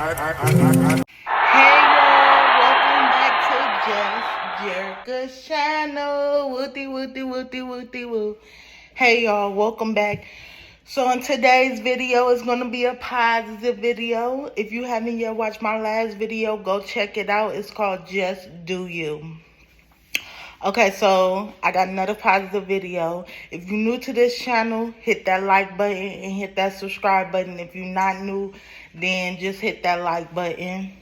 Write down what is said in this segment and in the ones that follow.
Hey y'all, welcome back to Just Jericka's channel. Woody, woody, woody, woody, woo. Hey y'all, welcome back. So in today's video is going to be a positive video. If you haven't yet watched my last video, go check it out. It's called Just Do You. Okay, so I got another positive video. If you're new to this channel, hit that like button and hit that subscribe button. If you're not new, then just hit that like button.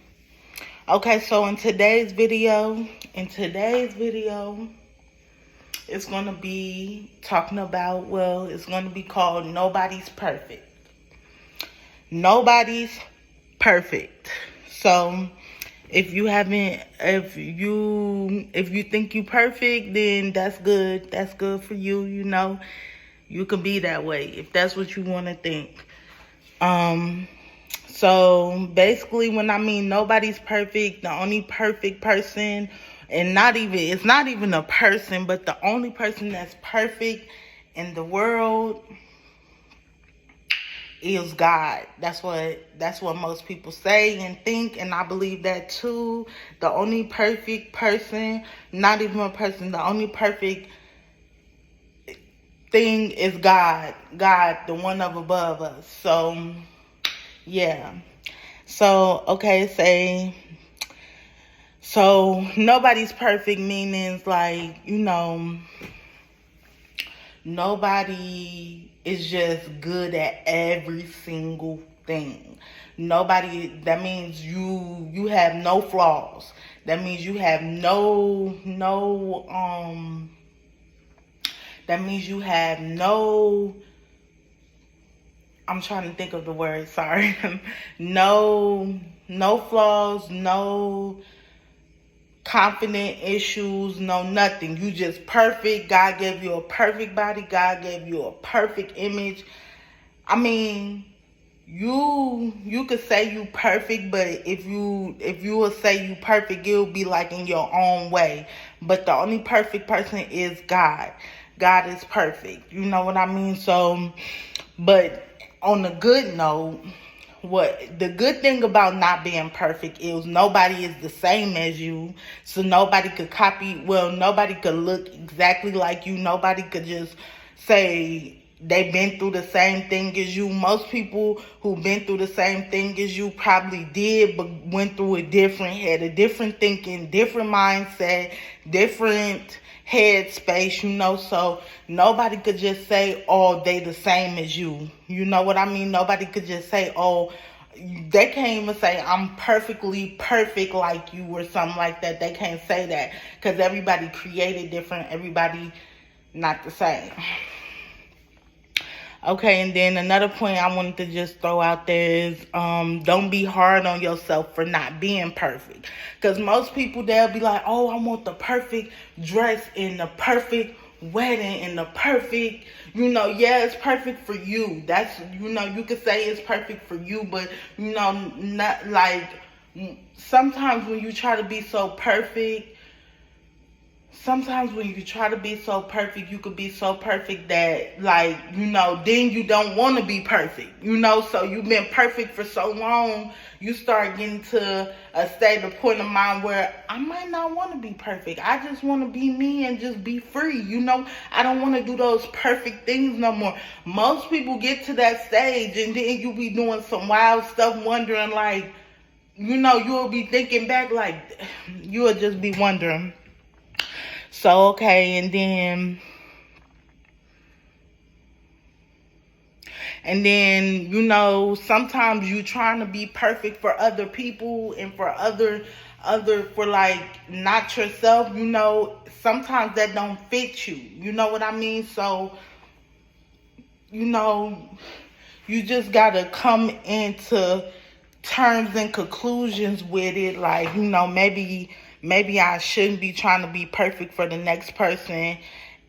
Okay, so in today's video, it's going to be talking about, well, it's going to be called Nobody's Perfect. Nobody's perfect. So if you think you perfect, then that's good. That's good for you, you know. You can be that way if that's what you want to think. So basically when I mean nobody's perfect, the only perfect person, and it's not even a person, but the only person that's perfect in the world is God. That's what most people say and think, and I believe that too. The only perfect person, not even a person, the only perfect thing is God. God, the one up above us. So yeah. So okay, so nobody's perfect, meanings like, you know, nobody is just good at every single thing. Nobody, that means you have no flaws. That means you have I'm trying to think of the word, sorry. no flaws, no confident issues, no nothing. You just perfect. God gave you a perfect body. God gave you a perfect image. I mean, you could say you perfect, but if you will say you perfect, it'll be like in your own way. But the only perfect person is God. God is perfect. You know what I mean? So, but on a good note, what the good thing about not being perfect is nobody is the same as you, so nobody could nobody could look exactly like you. Nobody could just say they've been through the same thing as you. Most people who've been through the same thing as you probably did, but went through had a different thinking, different mindset, different headspace, you know. So nobody could just say, oh, they the same as you. You know what I mean? Nobody could just say, oh, they can't even say I'm perfectly perfect like you or something like that. They can't say that because everybody created different. Everybody not the same. Okay, and then another point I wanted to just throw out there is don't be hard on yourself for not being perfect. Because most people, they'll be like, oh, I want the perfect dress and the perfect wedding and the perfect, you know, yeah, it's perfect for you. That's, you know, you could say it's perfect for you, but, you know, not like, sometimes when you try to be so perfect, you could be so perfect that, like, you know, then you don't want to be perfect, you know. So you've been perfect for so long, you start getting to a point of mind where I might not want to be perfect. I just want to be me and just be free, you know. I don't want to do those perfect things no more. Most people get to that stage and then you be doing some wild stuff, wondering, like, you know, you'll be thinking back, like, you'll just be wondering. So, okay, and then, you know, sometimes you trying to be perfect for other people and for for like not yourself, you know, sometimes that don't fit you. You know what I mean? So, you know, you just gotta come into terms and conclusions with it. Like, you know, maybe I shouldn't be trying to be perfect for the next person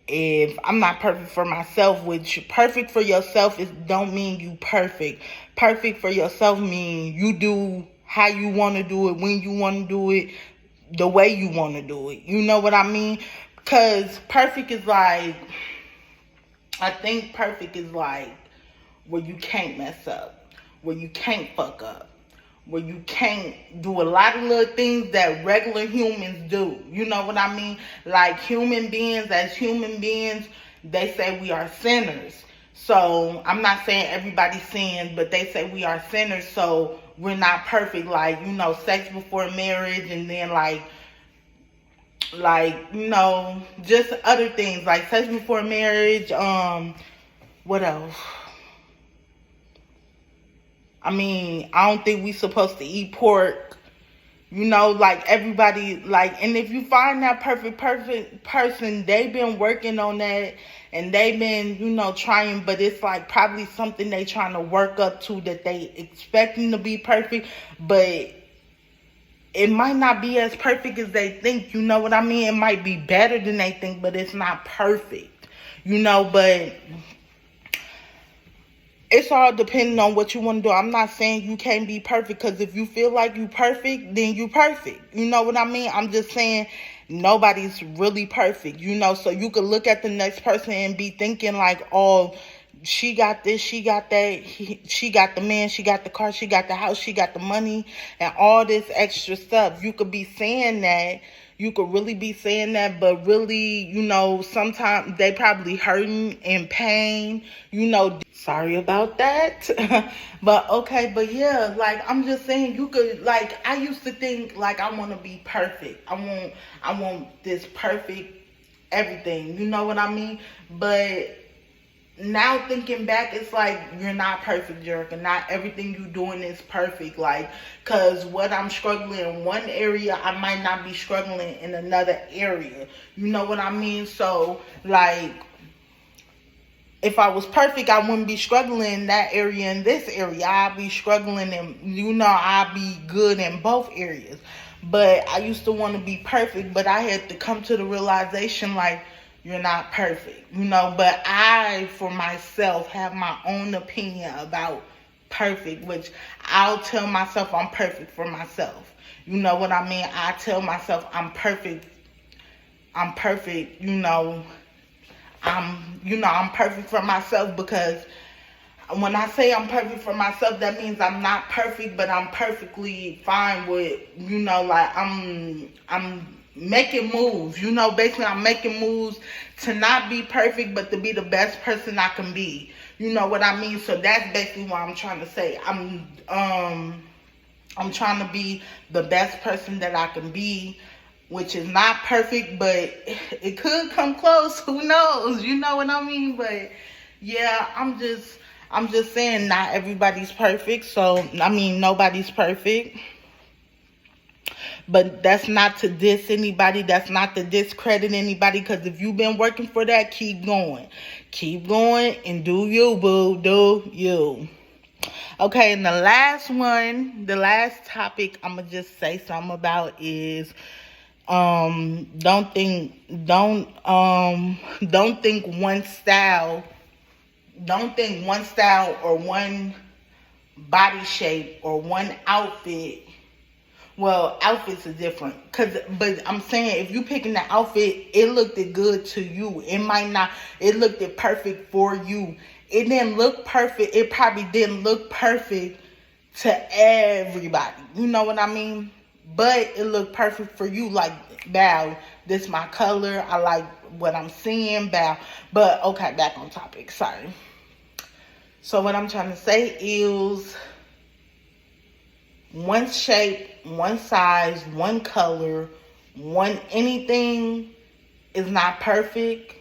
if I'm not perfect for myself. Which perfect for yourself don't mean you perfect. Perfect for yourself mean you do how you want to do it, when you want to do it, the way you want to do it. You know what I mean? Because perfect is like, I think perfect is like where you can't mess up, where you can't fuck up, where you can't do a lot of little things that regular humans do. You know what I mean? Like human beings, as human beings, they say we are sinners. So I'm not saying everybody sins, but they say we are sinners, so we're not perfect. Like, you know, sex before marriage, and then you know, just other things like sex before marriage. What else? I mean, I don't think we supposed to eat pork. You know, like everybody, like, and if you find that perfect person, they've been working on that and they've been, you know, trying, but it's like probably something they trying to work up to that they expecting to be perfect, but it might not be as perfect as they think. You know what I mean? It might be better than they think, but it's not perfect. You know, but it's all depending on what you want to do. I'm not saying you can't be perfect, because if you feel like you perfect, then you perfect. You know what I mean? I'm just saying nobody's really perfect, you know? So you could look at the next person and be thinking like, oh, she got this, she got that, she got the man, she got the car, she got the house, she got the money, and all this extra stuff. You could be saying that. You could really be saying that, but really, you know, sometimes they probably hurting, in pain, you know. Sorry about that. But okay, but yeah, like I'm just saying, you could, like, I used to think like I want to be perfect. I want this perfect everything. You know what I mean? But now thinking back, it's like you're not perfect, Jaricka. Not everything you doing is perfect. Like, cause what I'm struggling in one area, I might not be struggling in another area. You know what I mean? So like, if I was perfect, I wouldn't be struggling in that area and this area. I'd be struggling and, you know, I'd be good in both areas. But I used to want to be perfect, but I had to come to the realization like, you're not perfect, you know. But I, for myself, have my own opinion about perfect, which I'll tell myself I'm perfect for myself. You know what I mean? I tell myself I'm perfect, you know. I'm perfect for myself, because when I say I'm perfect for myself, that means I'm not perfect, but I'm perfectly fine with, you know, like I'm making moves, you know. Basically, I'm making moves to not be perfect, but to be the best person I can be. You know what I mean? So that's basically what I'm trying to say. I'm trying to be the best person that I can be, which is not perfect, but it could come close. Who knows? You know what I mean? But yeah, I'm just saying not everybody's perfect. So, I mean, nobody's perfect. But that's not to diss anybody. That's not to discredit anybody. Because if you've been working for that, keep going. Keep going and do you, boo. Do you. Okay, and the last topic I'm going to just say something about is don't think one style or one body shape or one outfit. Well, outfits are different, but I'm saying if you picking the outfit, it looked good to you. It might not. It looked perfect for you. It didn't look perfect. It probably didn't look perfect to everybody. You know what I mean? But it looked perfect for you. Like, bow, this my color. I like what I'm seeing. Bow. But okay, back on topic. Sorry. So what I'm trying to say is, one shape, one size, one color, one anything is not perfect.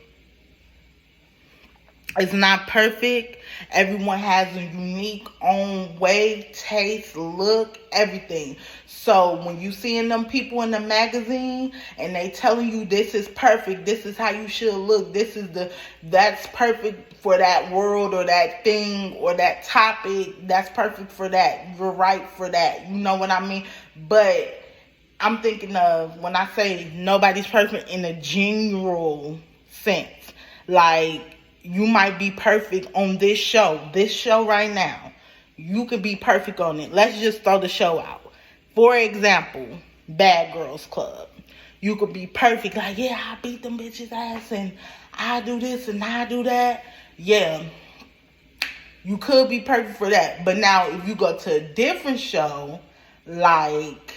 It's not perfect. Everyone has a unique own way, taste, look, everything. So when you seeing them people in the magazine and they telling you this is perfect, this is how you should look, that's perfect for that world or that thing or that topic, that's perfect for that. You're right for that. You know what I mean? But I'm thinking of, when I say nobody's perfect in a general sense, like, you might be perfect on this show right now. You could be perfect on it. Let's just throw the show out. For example, Bad Girls Club. You could be perfect. Like, yeah, I beat them bitches' ass and I do this and I do that. Yeah, you could be perfect for that. But now if you go to a different show, like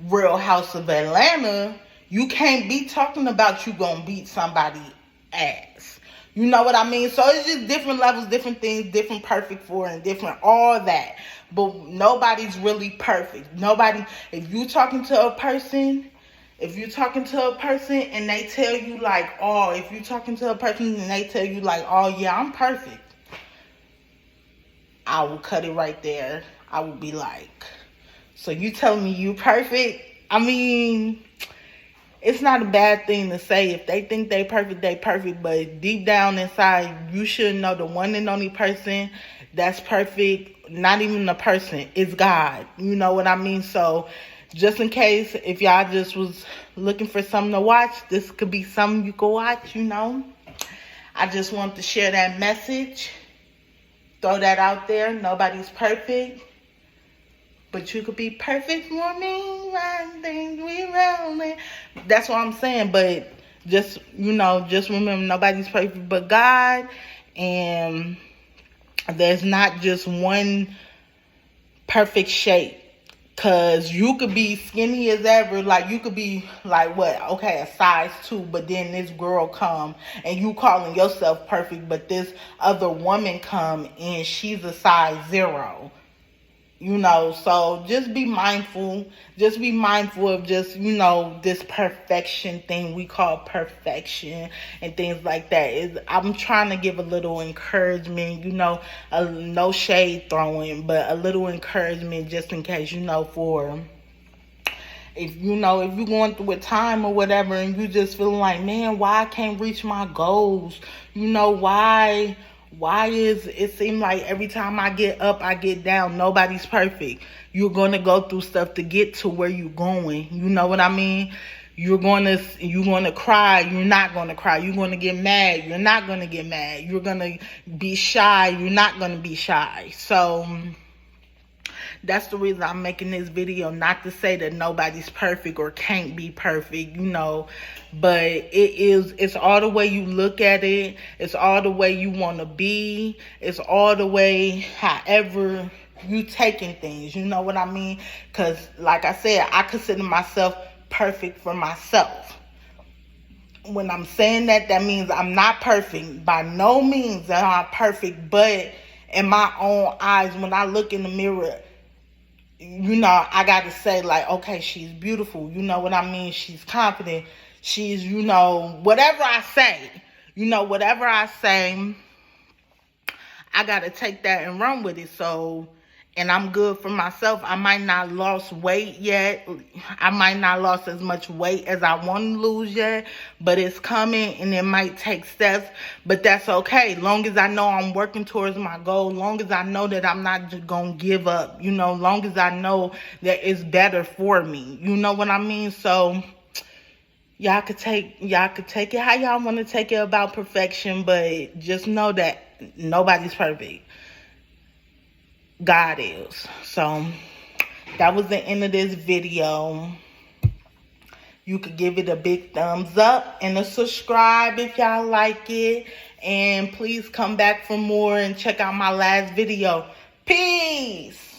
Real House of Atlanta, you can't be talking about you gonna beat somebody ass. You know what I mean? So it's just different levels, different things, different perfect for and different all that. But nobody's really perfect. Nobody, if you talking to a person and they tell you like, oh, if you talking to a person and they tell you like, oh yeah, I'm perfect, I will cut it right there. I will be like, so you telling me you perfect? I mean, it's not a bad thing to say. If they think they perfect, they perfect. But deep down inside, you should know the one and only person that's perfect, not even a person, is God. You know what I mean? So just in case, if y'all just was looking for something to watch, this could be something you could watch, you know. I just want to share that message. Throw that out there. Nobody's perfect. But you could be perfect for me. One thing we rolling. That's what I'm saying. But just, you know, just remember, nobody's perfect but God. And there's not just one perfect shape. Because you could be skinny as ever. Like, you could be, like, what? Okay, a size 2. But then this girl come and you calling yourself perfect. But this other woman come and she's a size 0. You know, so just be mindful. Just be mindful of just, you know, this perfection thing we call perfection and things like that. I'm trying to give a little encouragement, you know, no shade throwing, but a little encouragement just in case, you know, for if you're going through a time or whatever and you just feeling like, man, why I can't reach my goals? You know, why is it seem like every time I get up, I get down? Nobody's perfect. You're going to go through stuff to get to where you're going. You know what I mean? You're going to cry. You're not going to cry. You're going to get mad. You're not going to get mad. You're going to be shy. You're not going to be shy. So that's the reason I'm making this video. Not to say that nobody's perfect or can't be perfect, you know, but it's all the way you look at it. It's all the way you want to be. It's all the way however you taking things, you know what I mean? Because like I said, I consider myself perfect for myself. When I'm saying that, that means I'm not perfect. By no means am I perfect, but in my own eyes, when I look in the mirror, you know, I got to say, like, okay, she's beautiful. You know what I mean? She's confident. She's, you know, whatever I say, I got to take that and run with it. So, and I'm good for myself. I might not lost weight yet. I might not lost as much weight as I want to lose yet, but it's coming and it might take steps, but that's okay. Long as I know I'm working towards my goal, long as I know that I'm not just going to give up, you know, long as I know that it's better for me. You know what I mean? So y'all could take it how y'all want to take it about perfection, but just know that nobody's perfect. God is. So that was the end of this video. You could give it a big thumbs up and a subscribe if y'all like it. And please come back for more and check out my last video. Peace.